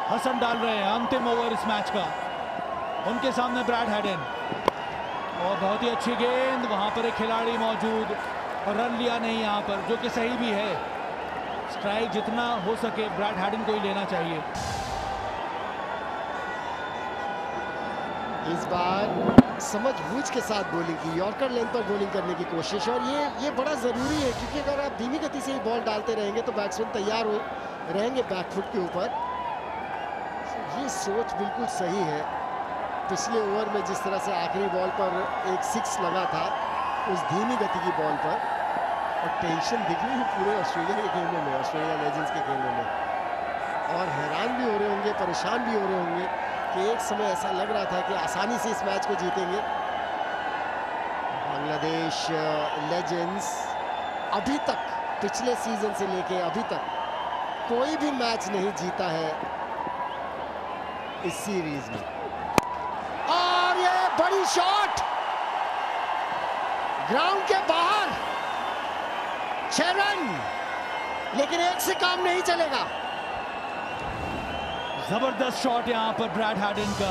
हसन डाल रहे हैं अंतिम ओवर इस मैच का। उनके सामने ब्रैड हैडन, और बहुत ही अच्छी गेंद, वहां पर एक खिलाड़ी मौजूद और रन लिया नहीं यहाँ पर, जो कि सही भी है। स्ट्राइक जितना हो सके ब्रैड हैडन को ही लेना चाहिए। इस बार समझबूझ के साथ बॉलिंग की, यॉर्कर लेंथ पर बॉलिंग करने की कोशिश, और ये बड़ा ज़रूरी है क्योंकि अगर आप धीमी गति से ही बॉल डालते रहेंगे तो बैट्समैन तैयार हो रहेंगे बैकफुट के ऊपर। ये सोच बिल्कुल सही है। पिछले ओवर में जिस तरह से आखिरी बॉल पर एक 6 लगा था उस धीमी गति की बॉल पर, और टेंशन दिख रही है पूरे ऑस्ट्रेलिया के खेलने में, ऑस्ट्रेलिया लेजेंड्स के खेलने में, और हैरान भी हो रहे होंगे, परेशान भी हो रहे होंगे कि एक समय ऐसा लग रहा था कि आसानी से इस मैच को जीतेंगे। बांग्लादेश लेजेंड्स अभी तक, पिछले सीजन से लेके अभी तक कोई भी मैच नहीं जीता है इस सीरीज में। और ये बड़ी शॉट ग्राउंड के बाहर, 6 रन, लेकिन एक से काम नहीं चलेगा। जबरदस्त शॉट यहाँ पर ब्रैड हैडन का,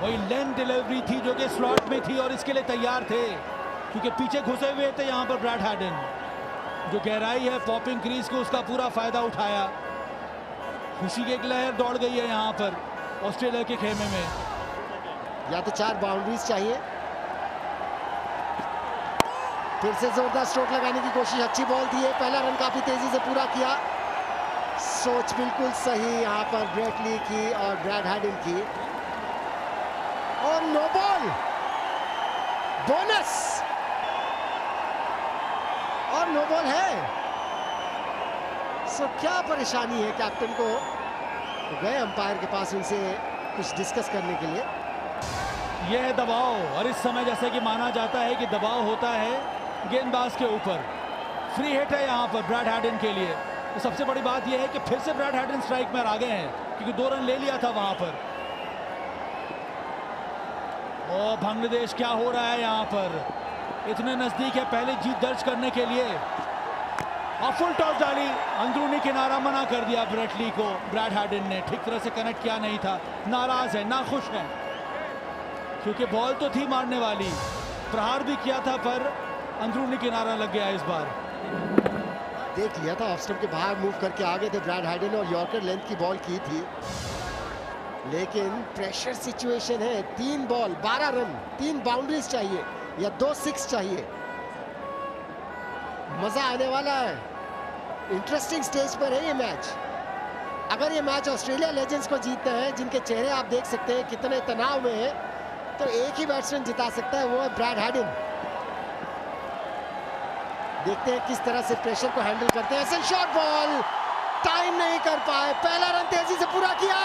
वही लेंथ डिलीवरी थी जो कि स्लॉट में थी और इसके लिए तैयार थे क्योंकि पीछे घुसे हुए थे यहाँ पर ब्रैड हैडन। जो गहराई है पॉपिंग क्रीज को, उसका पूरा फायदा उठाया। खुशी की एक लहर दौड़ गई है यहाँ पर ऑस्ट्रेलिया के खेमे में। या तो 4 बाउंड्रीज चाहिए। फिर से जोरदार स्ट्रोक लगाने की कोशिश, अच्छी बॉल थी ये, पहला रन काफी तेजी से पूरा किया। सोच बिल्कुल सही यहाँ पर ब्रेट ली की और ब्रैड हैडन की, और नो बॉल, बोनस, और नो बॉल है। सो क्या परेशानी है कैप्टन को, गए अंपायर के पास उनसे कुछ डिस्कस करने के लिए। यह है दबाव, और इस समय जैसे कि माना जाता है कि दबाव होता है गेंदबाज के ऊपर। फ्री हिट है यहाँ पर ब्रैड हैडन के लिए। तो सबसे बड़ी बात यह है कि फिर से ब्रैड हैडन स्ट्राइक में आ गए हैं क्योंकि 2 रन ले लिया था वहां पर। और बांग्लादेश क्या हो रहा है यहाँ पर, इतने नजदीक है पहले जीत दर्ज करने के लिए, और फुल टॉस डाली, अंदरूनी किनारा मना कर दिया ब्रेटली को। ब्रैड हैडन ने ठीक तरह से कनेक्ट किया नहीं था, नाराज है, नाखुश है क्योंकि बॉल तो थी मारने वाली, प्रहार भी किया था पर अंदरूनी किनारा लग गया। इस बार देख लिया था, ऑफ स्टंप के बाहर मूव करके आ गए थे ब्रैड हैडन और यॉर्कर लेंथ की बॉल की थी, लेकिन प्रेशर सिचुएशन है। 3 बॉल 12 रन, 3 बाउंड्रीज चाहिए या 2 6 चाहिए। मजा आने वाला है, इंटरेस्टिंग स्टेज पर है ये मैच। अगर ये मैच ऑस्ट्रेलिया लेजेंड्स को जीतना है, जिनके चेहरे आप देख सकते हैं कितने तनाव में है, तो एक ही बैट्समैन जिता सकता है, वो है ब्रैड हैडन। देखते हैं किस तरह से प्रेशर को हैंडल करते हैं। ऐसे शॉर्ट बॉल, टाइम नहीं कर पाए, पहला रन तेजी से पूरा किया,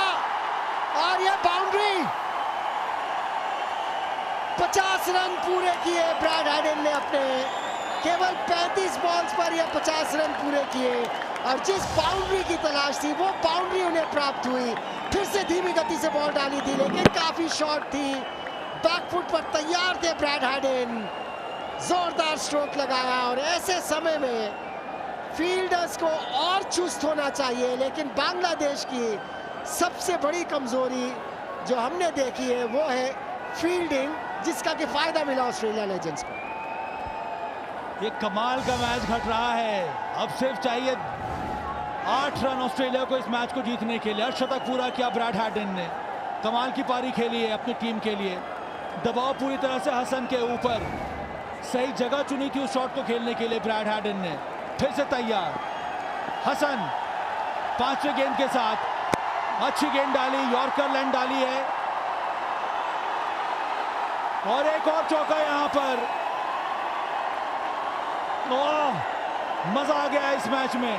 और ये बाउंड्री। 50 रन पूरे किए ब्रैड हैडन ने अपने, केवल 35 बॉल्स पर यह 50 रन पूरे किए, और जिस बाउंड्री की तलाश थी वो बाउंड्री उन्हें प्राप्त हुई। फिर से धीमी गति से बॉल डाली थी लेकिन काफी शॉर्ट थी, बैकफुट पर तैयार थे ब्रैड हैडन, जोरदार स्ट्रोक लगाया। और ऐसे समय में फील्डर्स को और चुस्त होना चाहिए, लेकिन बांग्लादेश की सबसे बड़ी कमजोरी जो हमने देखी है वो है फील्डिंग, जिसका कि फायदा मिला ऑस्ट्रेलिया लेजेंड्स को। एक कमाल का मैच घट रहा है, अब सिर्फ चाहिए 8 रन ऑस्ट्रेलिया को इस मैच को जीतने के लिए। अर्धशतक पूरा किया ब्रैड हैडन ने, कमाल की पारी खेली है अपनी टीम के लिए। दबाव पूरी तरह से हसन के ऊपर, सही जगह चुनी थी उस शॉट को खेलने के लिए ब्रैड हैडन ने। फिर से तैयार हसन, 5वें गेंद के साथ अच्छी गेंद डाली, यॉर्कर लेंथ डाली है, और एक और चौका यहां पर। मजा आ गया इस मैच में,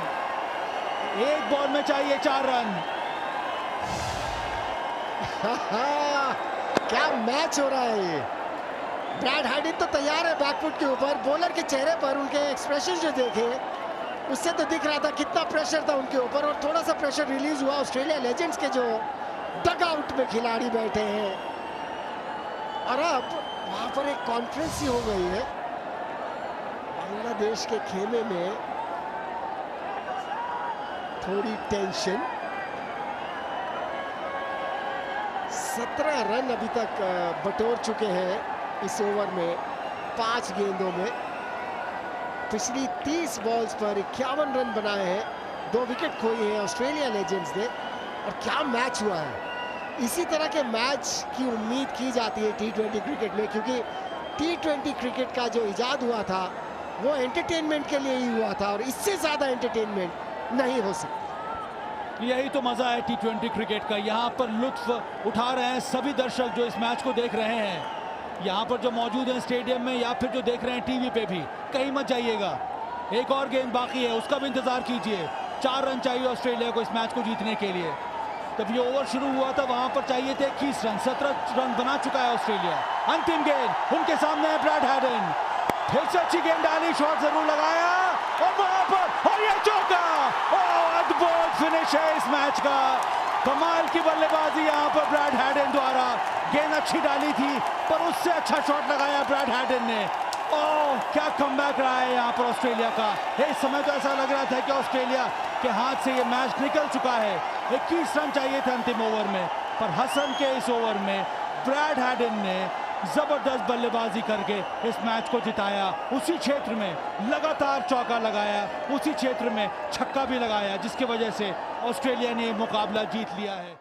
एक बॉल में चाहिए 4 रन। क्या मैच हो रहा है ये। ब्रैड हैडन तो तैयार है बैकफुट के ऊपर, बॉलर के चेहरे पर उनके एक्सप्रेशन जो देखे उससे तो दिख रहा था कितना प्रेशर था उनके ऊपर, और थोड़ा सा प्रेशर रिलीज हुआ ऑस्ट्रेलिया लेजेंड्स के जो डग आउट में खिलाड़ी बैठे हैं। और अब वहां पर एक कॉन्फ्रेंस ही हो गई है बांग्लादेश के खेमे में, थोड़ी टेंशन। 17 रन अभी तक बटोर चुके हैं इस ओवर में 5 गेंदों में। पिछली 30 बॉल्स पर 51 रन बनाए हैं, 2 विकेट खोई हैं ऑस्ट्रेलिया लेजेंड्स ने। और क्या मैच हुआ है! इसी तरह के मैच की उम्मीद की जाती है T20 क्रिकेट में, क्योंकि T20 क्रिकेट का जो इजाद हुआ था वो एंटरटेनमेंट के लिए ही हुआ था और इससे ज़्यादा एंटरटेनमेंट नहीं हो सकती। यही तो मजा है T20 क्रिकेट का। यहाँ पर लुत्फ उठा रहे हैं सभी दर्शक जो इस मैच को देख रहे हैं, यहाँ पर जो मौजूद हैं स्टेडियम में या फिर जो देख रहे हैं टीवी पे भी। कहीं मत जाइएगा, एक और गेंद बाकी है, उसका भी इंतजार कीजिए। 4 रन चाहिए ऑस्ट्रेलिया को इस मैच को जीतने के लिए। जब ये ओवर शुरू हुआ था वहां पर चाहिए थे 21 रन, 17 रन बना चुका है ऑस्ट्रेलिया। अंतिम गेंद उनके सामने है ब्रैड हैडन, फिर से अच्छी गेंद डाली, शॉट जरूर लगाया और वहां पर और ये चौका। अद्भुत फिनिश है इस मैच का, कमाल की बल्लेबाजी यहाँ पर ब्रैड हैडन द्वारा। गेंद अच्छी डाली थी पर उससे अच्छा शॉट लगाया ब्रैड हैडन ने। ओह, क्या कमबैक रहा है यहाँ पर ऑस्ट्रेलिया का। इस समय तो ऐसा लग रहा था कि ऑस्ट्रेलिया के हाथ से ये मैच निकल चुका है। 21 रन चाहिए थे अंतिम ओवर में, पर हसन के इस ओवर में ब्रैड हैडन ने जबरदस्त बल्लेबाजी करके इस मैच को जिताया। उसी क्षेत्र में लगातार चौका लगाया, उसी क्षेत्र में छक्का भी लगाया, जिसकी वजह से ऑस्ट्रेलिया ने मुकाबला जीत लिया है।